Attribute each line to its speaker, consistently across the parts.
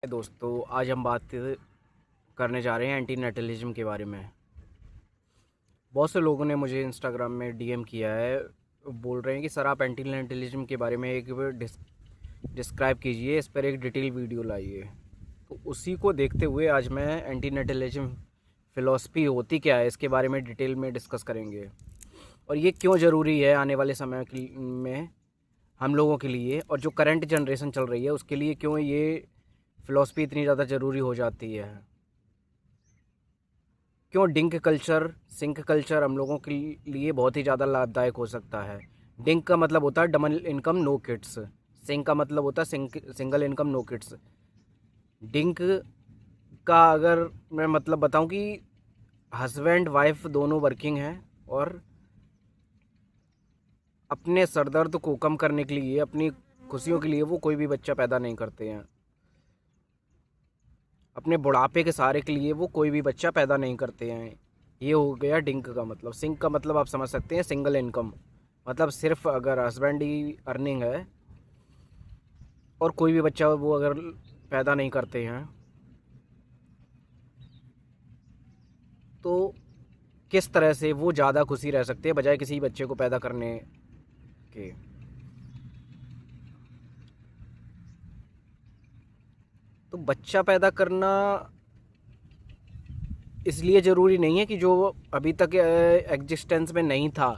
Speaker 1: दोस्तों, आज हम बात करने जा रहे हैं एंटीनेटलिज्म के बारे में। बहुत से लोगों ने मुझे इंस्टाग्राम में डीएम किया है, बोल रहे हैं कि सर आप एंटीनेटलिज्म के बारे में एक डिस्क्राइब कीजिए, इस पर एक डिटेल वीडियो लाइए। तो उसी को देखते हुए आज मैं एंटीनेटलिज्म फ़िलॉसफी होती क्या है इसके बारे में डिटेल में डिस्कस करेंगे, और ये क्यों ज़रूरी है आने वाले समय में हम लोगों के लिए, और जो करंट जनरेशन चल रही है उसके लिए क्यों ये फ़िलॉसफी इतनी ज़्यादा ज़रूरी हो जाती है। क्यों डिंक कल्चर, सिंक कल्चर हम लोगों के लिए बहुत ही ज़्यादा लाभदायक हो सकता है। डिंक का मतलब होता है double income no kids, sink का मतलब होता है single income no kids. Dink का अगर मैं मतलब बताऊं कि हस्बैंड वाइफ दोनों वर्किंग हैं और अपने सरदर्द को कम करने के लिए, अपनी खुशियों के लिए वो कोई भी बच्चा पैदा नहीं करते हैं। अपने बुढ़ापे के सहारे के लिए वो कोई भी बच्चा पैदा नहीं करते हैं। ये हो गया डिंक का मतलब। सिंक का मतलब आप समझ सकते हैं सिंगल इनकम, मतलब सिर्फ अगर हस्बैंड ही अर्निंग है और कोई भी बच्चा वो अगर पैदा नहीं करते हैं तो किस तरह से वो ज़्यादा खुशी रह सकते हैं बजाय किसी बच्चे को पैदा करने के। तो बच्चा पैदा करना इसलिए ज़रूरी नहीं है कि जो अभी तक एग्जिस्टेंस में नहीं था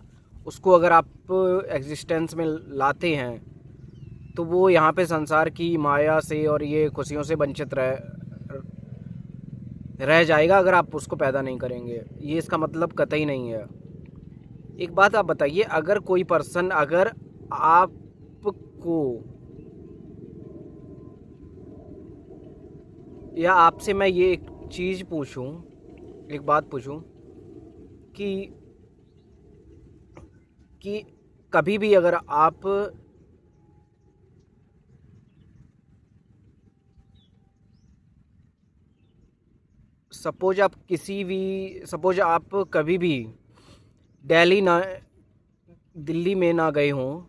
Speaker 1: उसको अगर आप एग्जिस्टेंस में लाते हैं तो वो यहाँ पे संसार की माया से और ये खुशियों से वंचित रह जाएगा अगर आप उसको पैदा नहीं करेंगे। ये इसका मतलब कतई नहीं है। एक बात आप बताइए, अगर कोई पर्सन, अगर आपको या आपसे मैं ये एक चीज़ पूछूं, एक बात पूछूं कि कभी भी अगर आप सपोज आप कभी भी दिल्ली में ना गए हों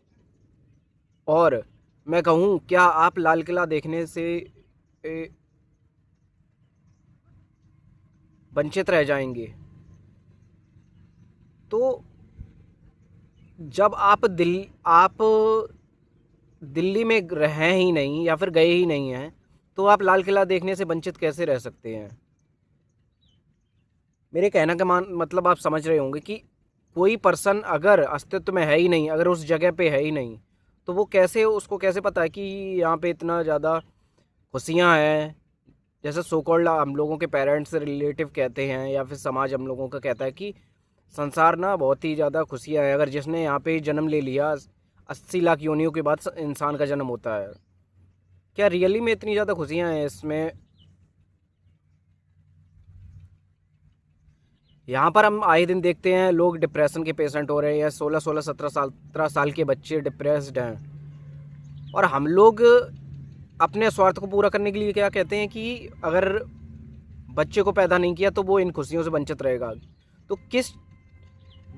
Speaker 1: और मैं कहूँ क्या आप लाल किला देखने से वंचित रह जाएंगे? तो जब आप दिल्ली में रहे ही नहीं या फिर गए ही नहीं हैं तो आप लाल किला देखने से वंचित कैसे रह सकते हैं? मेरे कहने का मतलब आप समझ रहे होंगे कि कोई पर्सन अगर अस्तित्व में है ही नहीं, अगर उस जगह पे है ही नहीं, तो वो कैसे, उसको कैसे पता है कि यहाँ पे इतना ज़्यादा खुशियाँ हैं। जैसे सो कॉल्ड हम लोगों के पेरेंट्स रिलेटिव कहते हैं या फिर समाज हम लोगों का कहता है कि संसार ना बहुत ही ज़्यादा खुशियाँ हैं, अगर जिसने यहाँ पे जन्म ले लिया 80 लाख योनियों के बाद इंसान का जन्म होता है। क्या रियली में इतनी ज़्यादा खुशियाँ हैं इसमें? यहाँ पर हम आए दिन देखते हैं लोग डिप्रेशन के पेशेंट हो रहे हैं, 16 16 17 साल के बच्चे डिप्रेस्ड हैं। और हम लोग अपने स्वार्थ को पूरा करने के लिए क्या कहते हैं कि अगर बच्चे को पैदा नहीं किया तो वो इन खुशियों से वंचित रहेगा। तो किस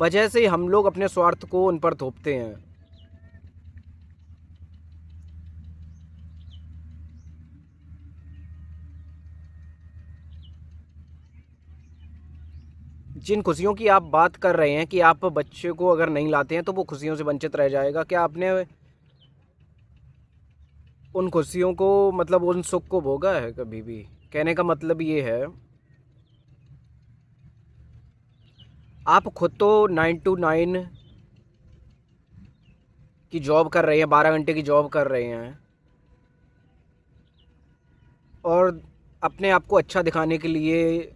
Speaker 1: वजह से हम लोग अपने स्वार्थ को उन पर थोपते हैं? जिन खुशियों की आप बात कर रहे हैं कि आप बच्चे को अगर नहीं लाते हैं तो वो खुशियों से वंचित रह जाएगा, क्या आपने उन खुशियों को, मतलब उन सुख को भोगा है कभी भी? कहने का मतलब ये है, आप खुद तो 9 to 9 की जॉब कर रहे हैं, 12 घंटे की जॉब कर रहे हैं और अपने आप को अच्छा दिखाने के लिए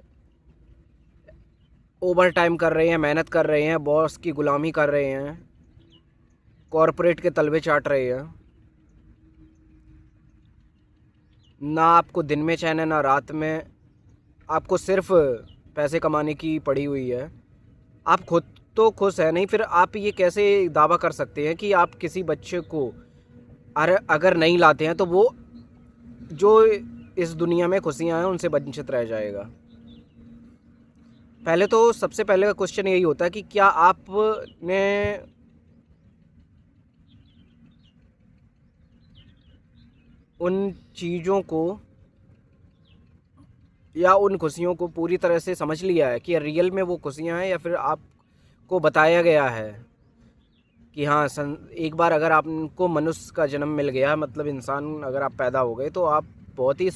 Speaker 1: ओवर टाइम कर रहे हैं, मेहनत कर रहे हैं, बॉस की गुलामी कर रहे हैं, कॉरपोरेट के तलवे चाट रहे हैं। ना आपको दिन में चैन है ना रात में, आपको सिर्फ पैसे कमाने की पड़ी हुई है। आप खुद तो खुश है नहीं, फिर आप ये कैसे दावा कर सकते हैं कि आप किसी बच्चे को अगर नहीं लाते हैं तो वो जो इस दुनिया में खुशियां हैं उनसे वंचित रह जाएगा? पहले तो सबसे पहले का क्वेश्चन यही होता है कि क्या आपने उन चीज़ों को या उन खुशियों को पूरी तरह से समझ लिया है कि रियल में वो खुशियाँ हैं, या फिर आपको बताया गया है कि हाँ एक बार अगर आपको मनुष्य का जन्म मिल गया, मतलब इंसान अगर आप पैदा हो गए, तो आप बहुत ही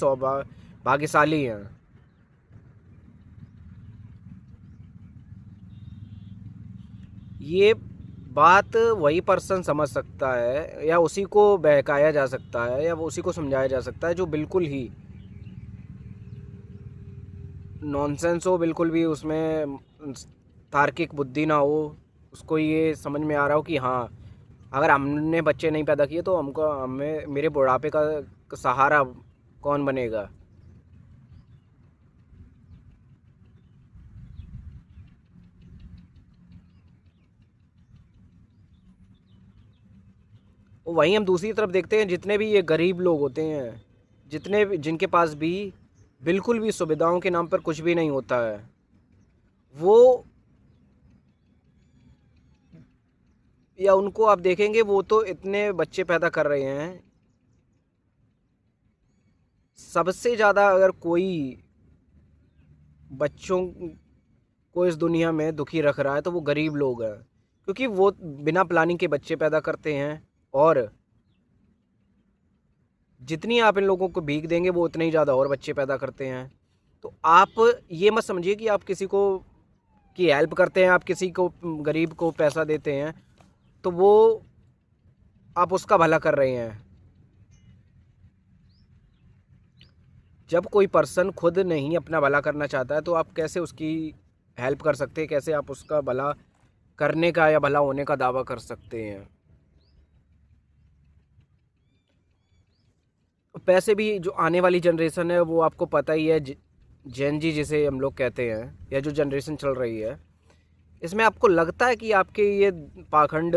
Speaker 1: भाग्यशाली हैं। ये बात वही पर्सन समझ सकता है, या उसी को बहकाया जा सकता है, या वो उसी को समझाया जा सकता है जो बिल्कुल ही नॉनसेंस हो, बिल्कुल भी उसमें तार्किक बुद्धि ना हो। उसको ये समझ में आ रहा हो कि हाँ, अगर हमने बच्चे नहीं पैदा किए तो हमें मेरे बुढ़ापे का सहारा कौन बनेगा। वहीं हम दूसरी तरफ देखते हैं, जितने भी ये गरीब लोग होते हैं, जितने भी जिनके पास भी बिल्कुल भी सुविधाओं के नाम पर कुछ भी नहीं होता है, वो या उनको आप देखेंगे वो तो इतने बच्चे पैदा कर रहे हैं। सबसे ज़्यादा अगर कोई बच्चों को इस दुनिया में दुखी रख रहा है तो वो गरीब लोग हैं, क्योंकि वो बिना प्लानिंग के बच्चे पैदा करते हैं, और जितनी आप इन लोगों को भीख देंगे वो उतने ही ज़्यादा और बच्चे पैदा करते हैं। तो आप ये मत समझिए कि आप किसी को की हेल्प करते हैं, आप किसी को गरीब को पैसा देते हैं तो वो आप उसका भला कर रहे हैं। जब कोई पर्सन खुद नहीं अपना भला करना चाहता है तो आप कैसे उसकी हेल्प कर सकते हैं, कैसे आप उसका भला करने का या भला होने का दावा कर सकते हैं। पैसे भी जो आने वाली जनरेशन है वो आपको पता ही है, जेन जी जिसे हम लोग कहते हैं, या जो जनरेशन चल रही है, इसमें आपको लगता है कि आपके ये पाखंड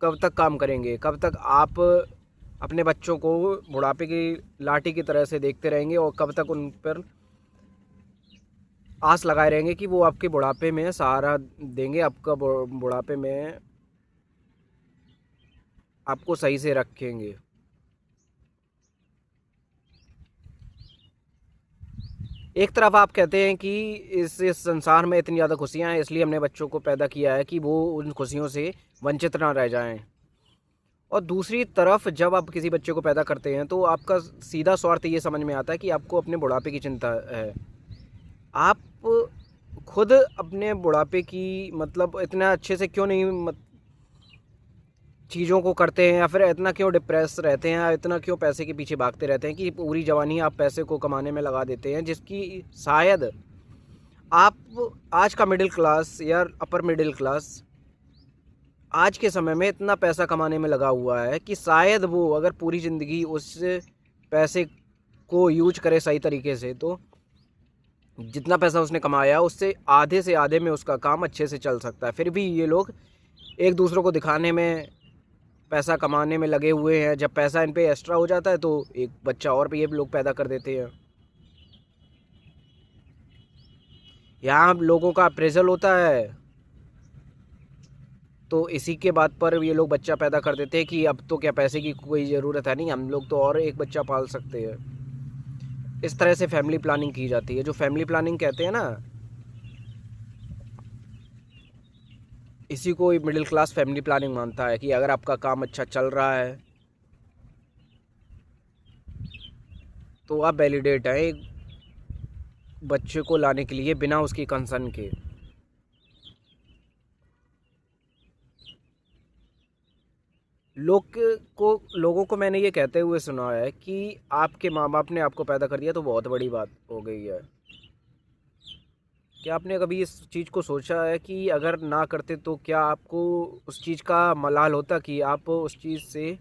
Speaker 1: कब तक काम करेंगे, कब तक आप अपने बच्चों को बुढ़ापे की लाठी की तरह से देखते रहेंगे, और कब तक उन पर आस लगाए रहेंगे कि वो आपके बुढ़ापे में सहारा देंगे, आपका बुढ़ापे में आपको सही से रखेंगे। एक तरफ आप कहते हैं कि इस संसार में इतनी ज़्यादा खुशियाँ हैं, इसलिए हमने बच्चों को पैदा किया है कि वो उन खुशियों से वंचित ना रह जाएं। और दूसरी तरफ जब आप किसी बच्चे को पैदा करते हैं तो आपका सीधा स्वार्थ ये समझ में आता है कि आपको अपने बुढ़ापे की चिंता है। आप खुद अपने बुढ़ापे की मतलब इतना अच्छे से क्यों नहीं चीज़ों को करते हैं, या फिर इतना क्यों डिप्रेस रहते हैं, या इतना क्यों पैसे के पीछे भागते रहते हैं कि पूरी जवानी आप पैसे को कमाने में लगा देते हैं, जिसकी शायद आप आज का मिडिल क्लास या अपर मिडिल क्लास आज के समय में इतना पैसा कमाने में लगा हुआ है कि शायद वो अगर पूरी ज़िंदगी उस पैसे को यूज करे सही तरीके से, तो जितना पैसा उसने कमाया उससे आधे से आधे में उसका काम अच्छे से चल सकता है। फिर भी ये लोग एक दूसरों को दिखाने में, पैसा कमाने में लगे हुए हैं। जब पैसा इन पे एक्स्ट्रा हो जाता है तो एक बच्चा और भी ये लोग पैदा कर देते हैं। यहाँ लोगों का अप्रेजल होता है तो इसी के बात पर ये लोग बच्चा पैदा कर देते हैं कि अब तो क्या पैसे की कोई ज़रूरत है नहीं, हम लोग तो और एक बच्चा पाल सकते हैं। इस तरह से फैमिली प्लानिंग की जाती है। जो फैमिली प्लानिंग कहते हैं ना, इसी को मिडिल क्लास फैमिली प्लानिंग मानता है कि अगर आपका काम अच्छा चल रहा है तो आप वैलिडेट हैं एक बच्चे को लाने के लिए बिना उसकी कंसर्न के। लोगों को मैंने ये कहते हुए सुना है कि आपके माँ बाप ने आपको पैदा कर दिया तो बहुत बड़ी बात हो गई है। क्या आपने कभी इस चीज़ को सोचा है कि अगर ना करते तो क्या आपको उस चीज़ का मलाल होता, कि आप उस चीज़ से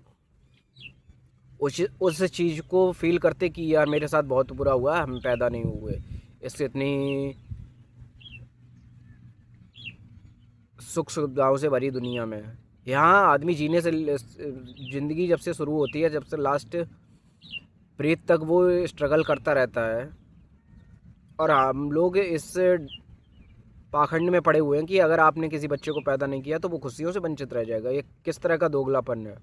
Speaker 1: उस चीज़ को फील करते कि यार मेरे साथ बहुत बुरा हुआ, हम पैदा नहीं हुए इससे इतनी सुख सुविधाओं से भरी दुनिया में। यहाँ आदमी जीने से ज़िंदगी जब से शुरू होती है, जब से लास्ट ब्रीथ तक वो स्ट्रगल करता रहता है, और हम लोग इस पाखंड में पड़े हुए हैं कि अगर आपने किसी बच्चे को पैदा नहीं किया तो वो खुशियों से वंचित रह जाएगा। ये किस तरह का दोगलापन है।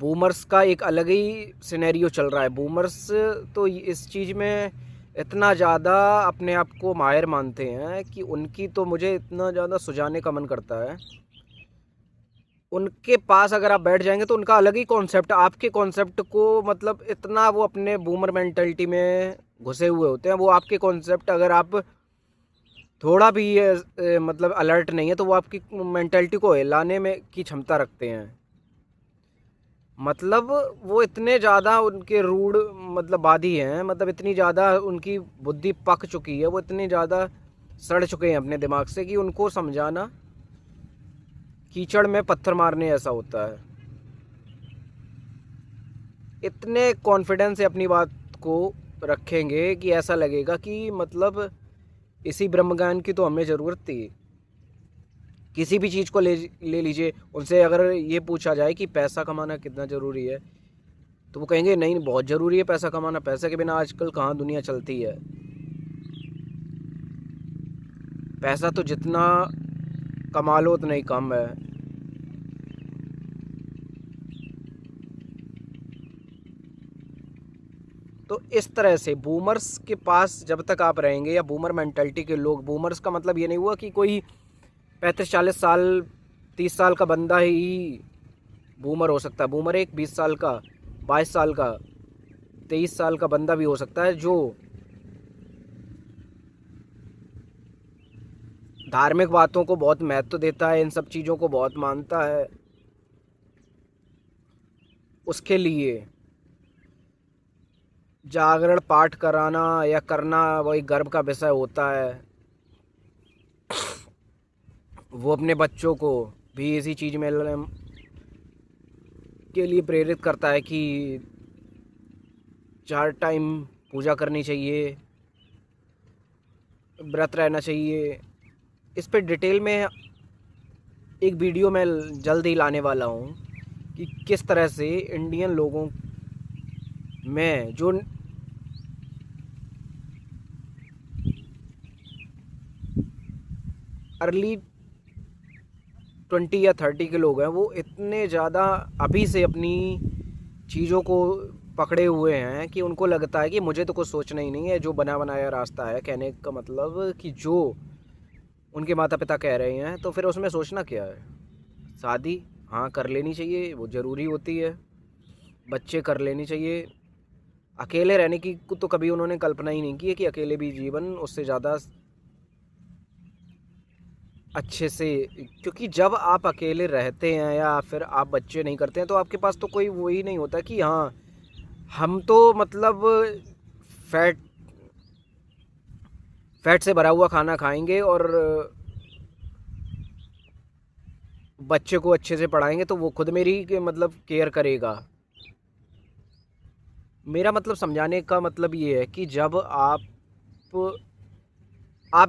Speaker 1: बूमर्स का एक अलग ही सिनेरियो चल रहा है। बूमर्स तो इस चीज़ में इतना ज़्यादा अपने आप को माहिर मानते हैं कि उनकी तो मुझे इतना ज़्यादा सुझाने का मन करता है। उनके पास अगर आप बैठ जाएंगे तो उनका अलग ही कॉन्सेप्ट, आपके कॉन्सेप्ट को मतलब इतना वो अपने बूमर मेंटलिटी में घुसे हुए होते हैं। वो आपके कॉन्सेप्ट अगर आप थोड़ा भी मतलब अलर्ट नहीं है तो वो आपकी मेंटलिटी को हिलाने में की क्षमता रखते हैं। मतलब वो इतने ज़्यादा उनके रूढ़ मतलब वादी हैं, मतलब इतनी ज़्यादा उनकी बुद्धि पक चुकी है, वो इतनी ज़्यादा सड़ चुके हैं अपने दिमाग से कि उनको समझाना कीचड़ में पत्थर मारने ऐसा होता है। इतने कॉन्फिडेंस से अपनी बात को रखेंगे कि ऐसा लगेगा कि मतलब इसी ब्रह्म ज्ञान की तो हमें ज़रूरत थी। किसी भी चीज़ को ले लीजिए, उनसे अगर ये पूछा जाए कि पैसा कमाना कितना ज़रूरी है तो वो कहेंगे नहीं, बहुत ज़रूरी है पैसा कमाना, पैसे के बिना आजकल कहाँ दुनिया चलती है। पैसा तो जितना कमा लो उतना ही कम है। तो इस तरह से बूमर्स के पास जब तक आप रहेंगे, या बूमर मेंटालिटी के लोग, बूमर्स का मतलब ये नहीं हुआ कि कोई 35-40 साल 30 साल का बंदा ही बूमर हो सकता है। बूमर एक 20 साल का, 22 साल का, 23 साल का बंदा भी हो सकता है जो धार्मिक बातों को बहुत महत्व देता है, इन सब चीज़ों को बहुत मानता है। उसके लिए जागरण पाठ कराना या करना वही गर्व का विषय होता है। वो अपने बच्चों को भी इसी चीज़ में के लिए प्रेरित करता है कि 4 टाइम पूजा करनी चाहिए, व्रत रहना चाहिए। इस पे डिटेल में एक वीडियो मैं जल्द ही लाने वाला हूँ कि किस तरह से इंडियन लोगों में जो अर्ली 20 या 30 के लोग हैं, वो इतने ज़्यादा अभी से अपनी चीज़ों को पकड़े हुए हैं कि उनको लगता है कि मुझे तो कुछ सोचना ही नहीं है, जो बना बनाया रास्ता है। कहने का मतलब कि जो उनके माता पिता कह रहे हैं तो फिर उसमें सोचना क्या है। शादी हाँ कर लेनी चाहिए, वो ज़रूरी होती है, बच्चे कर लेनी चाहिए। अकेले रहने की तो कभी उन्होंने कल्पना ही नहीं की है कि अकेले भी जीवन उससे ज़्यादा अच्छे से, क्योंकि जब आप अकेले रहते हैं या फिर आप बच्चे नहीं करते हैं तो आपके पास तो कोई वो ही नहीं होता कि हाँ हम तो मतलब फैट फैट से भरा हुआ खाना खाएंगे और बच्चे को अच्छे से पढ़ाएंगे तो वो खुद मेरी मतलब केयर करेगा। मेरा मतलब समझाने का मतलब ये है कि जब आप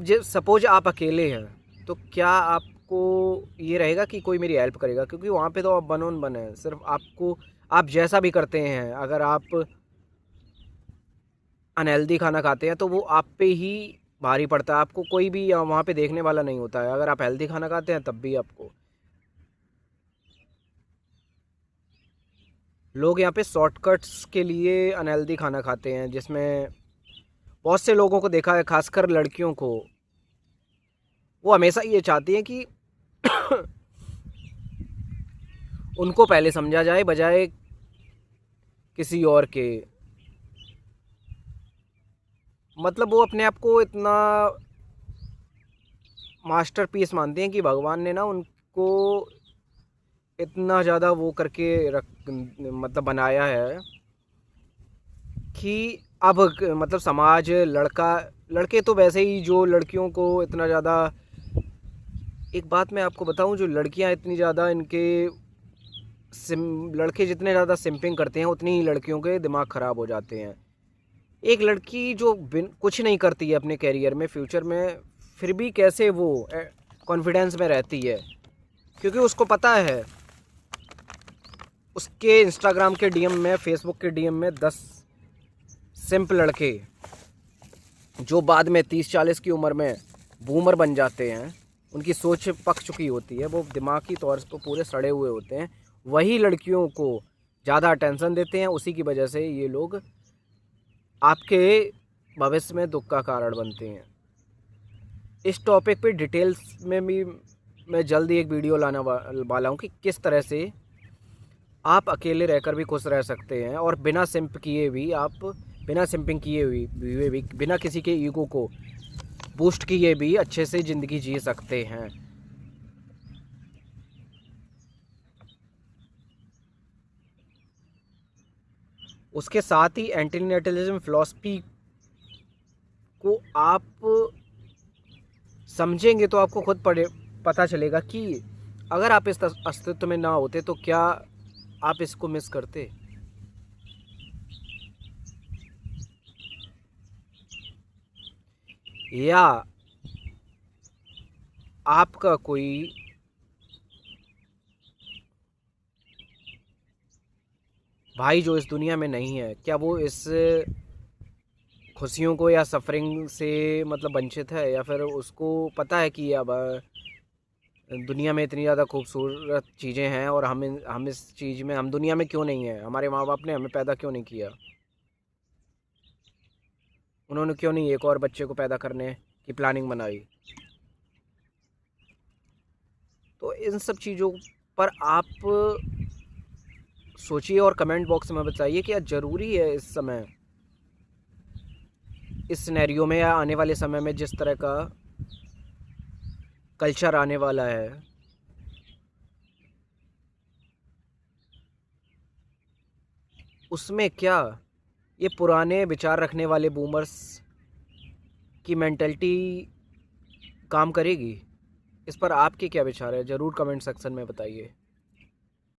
Speaker 1: जब सपोज आप अकेले हैं तो क्या आपको ये रहेगा कि कोई मेरी हेल्प करेगा, क्योंकि वहाँ पे तो आप बनोन बन है। सिर्फ आपको, आप जैसा भी करते हैं, अगर आप अनहेल्दी खाना खाते हैं तो वो आप पे ही भारी पड़ता है, आपको कोई भी वहाँ पे देखने वाला नहीं होता है। अगर आप हेल्दी खाना खाते हैं तब भी आपको लोग यहाँ पे शॉर्टकट्स के लिए अनहेल्दी खाना खाते हैं, जिसमें बहुत से लोगों को देखा है, खासकर लड़कियों को, वो हमेशा ये चाहती हैं कि उनको पहले समझा जाए बजाय किसी और के। मतलब वो अपने आप को इतना मास्टरपीस मानते हैं कि भगवान ने ना उनको इतना ज़्यादा वो करके रख मतलब बनाया है कि अब मतलब समाज लड़के तो वैसे ही जो लड़कियों को इतना ज़्यादा, एक बात मैं आपको बताऊं, जो लड़कियां इतनी ज़्यादा लड़के जितने ज़्यादा सिंपिंग करते हैं उतनी ही लड़कियों के दिमाग ख़राब हो जाते हैं। एक लड़की जो कुछ नहीं करती है अपने कैरियर में, फ्यूचर में, फिर भी कैसे वो कॉन्फिडेंस में रहती है, क्योंकि उसको पता है उसके इंस्टाग्राम के डीएम में, फेसबुक के डीएम में 10 सिंप लड़के जो बाद में 30-40 की उम्र में बूमर बन जाते हैं, उनकी सोच पक चुकी होती है, वो दिमागी तौर पर पूरे सड़े हुए होते हैं, वही लड़कियों को ज़्यादा अटेंशन देते हैं, उसी की वजह से ये लोग आपके भविष्य में दुख का कारण बनते हैं। इस टॉपिक पे डिटेल्स में भी मैं जल्द ही एक वीडियो लाने वाला हूँ कि किस तरह से आप अकेले रहकर भी खुश रह सकते हैं और बिना सिंप किए भी आप, बिना सिंपिंग किए हुए भी, बिना किसी के ईगो को बूस्ट किए भी अच्छे से ज़िंदगी जी सकते हैं। उसके साथ ही एंटीनेटलिज्म फ़िलॉसफी को आप समझेंगे तो आपको खुद पता चलेगा कि अगर आप इस अस्तित्व में ना होते तो क्या आप इसको मिस करते, या आपका कोई भाई जो इस दुनिया में नहीं है, क्या वो इस खुशियों को या सफरिंग से मतलब वंचित है, या फिर उसको पता है कि अब दुनिया में इतनी ज़्यादा खूबसूरत चीज़ें हैं और हम इस चीज़ में, हम दुनिया में क्यों नहीं हैं, हमारे माँ बाप ने हमें पैदा क्यों नहीं किया, उन्होंने क्यों नहीं एक और बच्चे को पैदा करने की प्लानिंग बनाई। तो इन सब चीज़ों पर आप सोचिए और कमेंट बॉक्स में बताइए कि क्या ज़रूरी है इस समय, इस सिनेरियो में या आने वाले समय में जिस तरह का कल्चर आने वाला है, उसमें क्या ये पुराने विचार रखने वाले बूमर्स की मेंटलिटी काम करेगी? इस पर आपके क्या विचार है, ज़रूर कमेंट सेक्शन में बताइए।